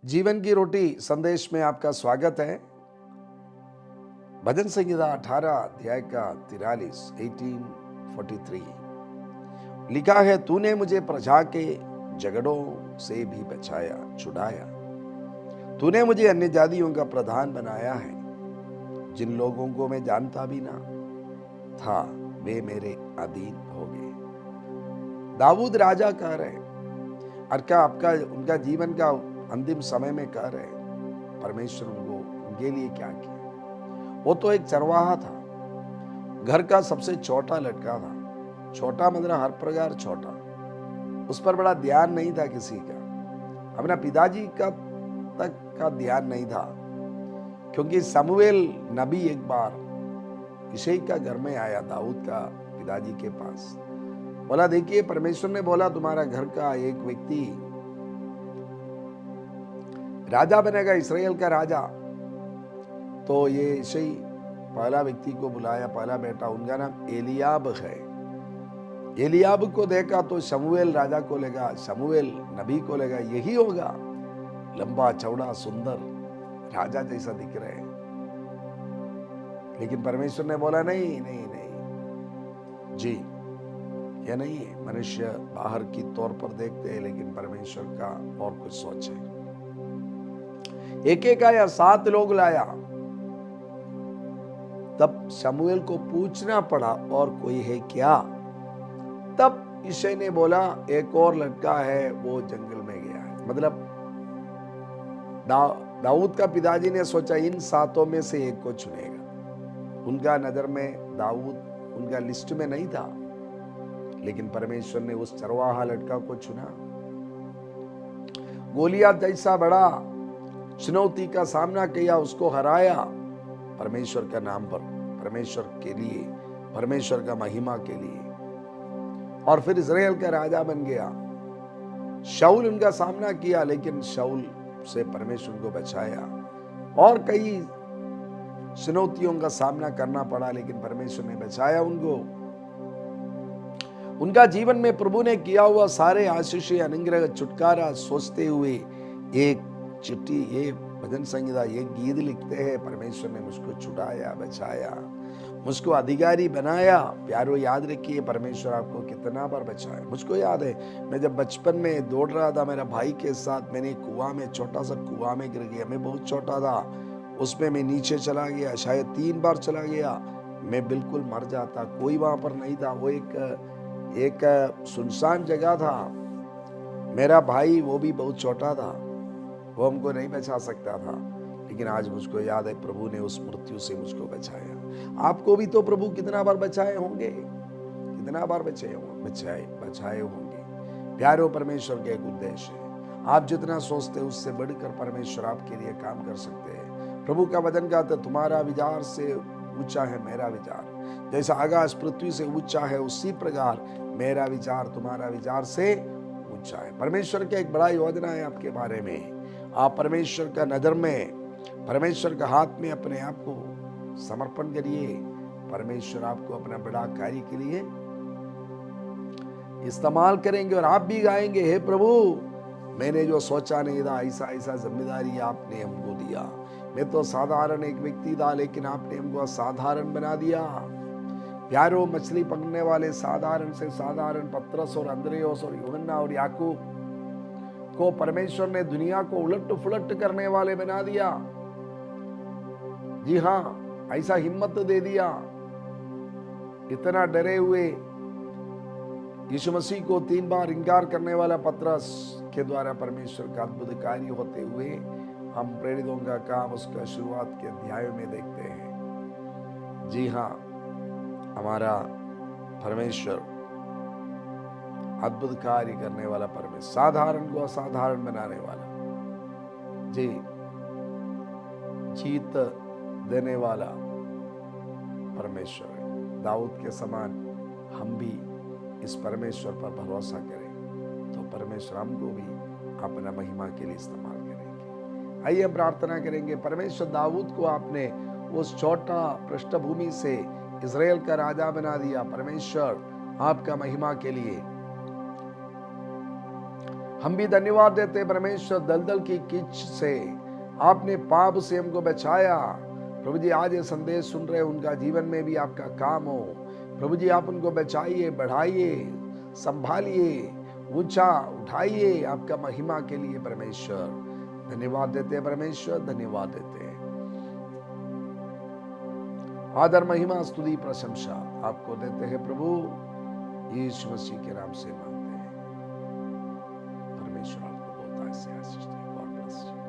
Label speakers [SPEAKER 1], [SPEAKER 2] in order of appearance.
[SPEAKER 1] जीवन की रोटी संदेश में आपका स्वागत है। भजन संहिता 18 अध्याय का 43 1843 लिखा है, तूने मुझे प्रजा के झगड़ों से भी बचाया छुड़ाया। तूने मुझे अन्य जातियों का प्रधान बनाया है। जिन लोगों को मैं जानता भी ना था वे मेरे अधीन हो गए। दाऊद राजा कह रहे और क्या आपका उनका जीवन का अंतिम समय में कह रहे परमेश्वर उनको उनके लिए क्या किया। वो तो एक चरवाहा था, घर का सबसे छोटा लड़का था। छोटा मतलब हर प्रकार छोटा, उस पर बड़ा ध्यान नहीं था किसी का, अपना पिताजी का तक का ध्यान नहीं था। क्योंकि समूएल नबी एक बार इशै का घर में आया दाऊद का पिताजी के पास, बोला देखिए परमेश्वर ने बोला तुम्हारा घर का एक व्यक्ति राजा बनेगा, इसराइल का राजा। तो ये इशै पहला व्यक्ति को बुलाया, पहला बेटा, उनका नाम एलियाब है। एलियाब को देखा तो शमूएल राजा को लगा, शमूएल नबी को लगा यही होगा, लंबा चौड़ा सुंदर राजा जैसा दिख रहे हैं। लेकिन परमेश्वर ने बोला नहीं नहीं नहीं जी, यह नहीं है। मनुष्य बाहर की तौर पर देखते हैं, लेकिन परमेश्वर का और कुछ सोच है। एक एक आया, 7 लोग लाया। तब शमूएल को पूछना पड़ा और कोई है क्या। तब इशै ने बोला एक और लड़का है, वो जंगल में गया है। मतलब दाऊद का पिताजी ने सोचा इन 7 में से एक को चुनेगा। उनका नजर में दाऊद उनका लिस्ट में नहीं था, लेकिन परमेश्वर ने उस चरवाहा लड़का को चुना। गोलियत जैसा बड़ा चुनौती का सामना किया, उसको हराया परमेश्वर का नाम पर, परमेश्वर के लिए, परमेश्वर का महिमा के लिए, और फिर इजराइल का राजा बन गया। शाऊल उनका सामना किया, लेकिन शाऊल से परमेश्वर को बचाया। और कई चुनौतियों का सामना करना पड़ा, लेकिन परमेश्वर ने बचाया उनको। उनका जीवन में प्रभु ने किया हुआ सारे आशीष अनुग्रह छुटकारा सोचते हुए एक चिट्ठी, ये भजन संहिता, ये गीत लिखते हैं, परमेश्वर ने मुझको छुड़ाया, बचाया, मुझको अधिकारी बनाया। प्यारो याद रखिए परमेश्वर आपको कितना बार बचाया। मुझको याद है, मैं जब बचपन में दौड़ रहा था मेरा भाई के साथ, मैंने कुआं में, छोटा सा कुआं में गिर गया। मैं बहुत छोटा था, उसमें मैं नीचे चला गया, शायद 3 बार चला गया। मैं बिल्कुल मर जाता, कोई वहां पर नहीं था। वो एक सुनसान जगह था। मेरा भाई वो भी बहुत छोटा था, वो हमको नहीं बचा सकता था। लेकिन आज मुझको याद है प्रभु ने उस मृत्यु से मुझको बचाया। आपको भी तो प्रभु कितना बार बचाए होंगे, कितना बार बचाए होंगे। प्यारो परमेश्वर के एक उद्देश्य है, आप जितना सोचते उससे बढ़कर परमेश्वर आपके लिए काम कर सकते हैं। प्रभु का वचन कहता है तुम्हारा विचार से ऊंचा है मेरा विचार, जैसा आकाश पृथ्वी से ऊंचा है उसी प्रकार मेरा विचार तुम्हारा विचार से ऊंचा है। परमेश्वर की एक बड़ा योजना है आपके बारे में। आप परमेश्वर का नजर में, परमेश्वर का हाथ में अपने आप को समर्पण करिए। परमेश्वर आपको अपना बड़ा कार्य के लिए इस्तेमाल करेंगे, और आप भी गाएंगे, हे प्रभु मैंने जो सोचा नहीं था ऐसा ऐसा जिम्मेदारी आपने हमको दिया। मैं तो साधारण एक व्यक्ति था, लेकिन आपने हमको असाधारण बना दिया। प्यारो मछली पकड़ने वाले साधारण से साधारण पतरस और अंद्रयास और यूहन्ना और याकूब को परमेश्वर ने दुनिया को उलट फुलट करने वाले बना दिया। जी हाँ, ऐसा हिम्मत दे दिया। इतना डरे हुए यीशु मसीह को 3 बार इनकार करने वाला पतरस के द्वारा परमेश्वर का अद्भुत कार्य होते हुए हम प्रेरितों का काम उसका शुरुआत के अध्याय में देखते हैं। जी हाँ, हमारा परमेश्वर अद्भुत कार्य करने वाला परमेश्वर, साधारण को असाधारण बनाने वाला, जी जीत देने वाला परमेश्वर है। दाऊद के समान हम भी इस परमेश्वर पर भरोसा करें तो परमेश्वर हमको भी अपना महिमा के लिए इस्तेमाल करेंगे। आइए हम प्रार्थना करेंगे। परमेश्वर दाऊद को आपने उस छोटा पृष्ठभूमि से इजराइल का राजा बना दिया। परमेश्वर आपका महिमा के लिए हम भी धन्यवाद देते हैं परमेश्वर, दलदल की कीच से आपने पाप से हमको बचाया। प्रभु जी आज ये संदेश सुन रहे उनका जीवन में भी आपका काम हो। प्रभु जी आप उनको बचाइए, बढ़ाइए, संभालिए, ऊंचा उठाइए आपका महिमा के लिए परमेश्वर। धन्यवाद देते हैं परमेश्वर, धन्यवाद देते हैं। आदर महिमा स्तुति प्रशंसा आपको देते हैं प्रभु, यीशु मसीह के नाम से मांगते हैं। परमेश्वर आपको बहुत आशीष दे। God bless you.